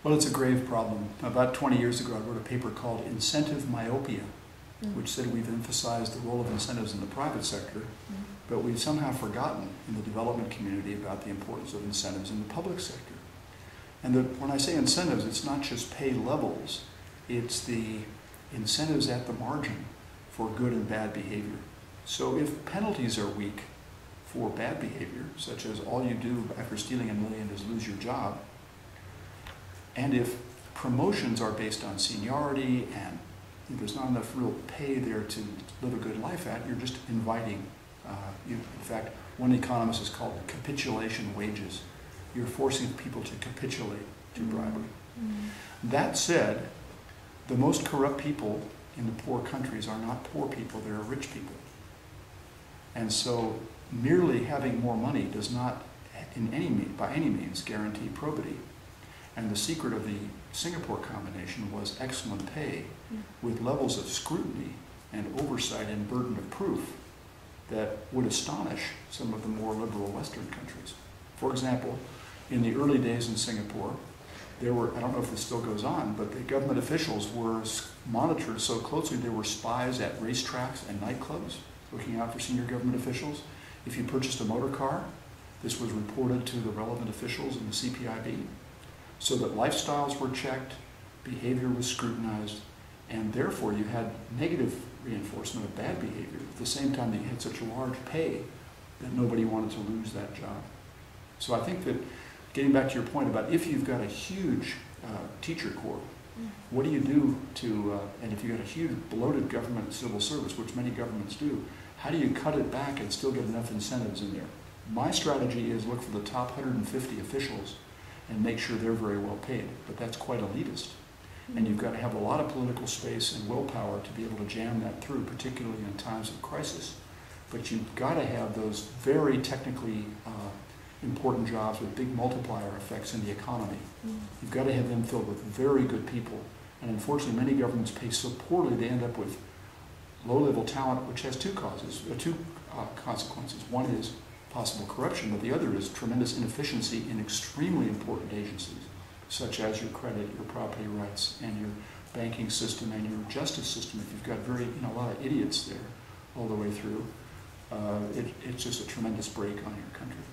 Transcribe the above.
Well, it's a grave problem. About 20 years ago, I wrote a paper called Incentive Myopia, which said we've emphasized the role of incentives in the private sector, but we've somehow forgotten in the development community about the importance of incentives in the public sector. And when I say incentives, it's not just pay levels, it's the incentives at the margin for good and bad behavior. So if penalties are weak for bad behavior, such as all you do after stealing $1 million is lose your job, and if promotions are based on seniority and there's not enough real pay there to live a good life at, you're just inviting, in fact, one economist has called it capitulation wages. You're forcing people to capitulate to bribery. That said, the most corrupt people in the poor countries are not poor people, they're rich people. And so merely having more money does not by any means guarantee probity. And the secret of the Singapore combination was excellent pay with levels of scrutiny and oversight and burden of proof that would astonish some of the more liberal Western countries. For example, in the early days in Singapore, there were, I don't know if this still goes on, but the government officials were monitored so closely there were spies at racetracks and nightclubs looking out for senior government officials. If you purchased a motor car, this was reported to the relevant officials in the CPIB, so that lifestyles were checked, behavior was scrutinized, and therefore you had negative reinforcement of bad behavior at the same time that you had such a large pay that nobody wanted to lose that job. So I think that, getting back to your point about if you've got a huge teacher corps, what do you do to, and if you've got a huge bloated government civil service, which many governments do, how do you cut it back and still get enough incentives in there? My strategy is look for the top 150 officials and make sure they're very well paid, but that's quite elitist. And you've got to have a lot of political space and willpower to be able to jam that through, particularly in times of crisis. But you've got to have those very technically important jobs with big multiplier effects in the economy. You've got to have them filled with very good people. And unfortunately, many governments pay so poorly, they end up with low-level talent, which has two consequences. One is possible corruption, but the other is tremendous inefficiency in extremely important agencies, such as your credit, your property rights, and your banking system and your justice system. If you've got a lot of idiots there all the way through, it's just a tremendous break on your country.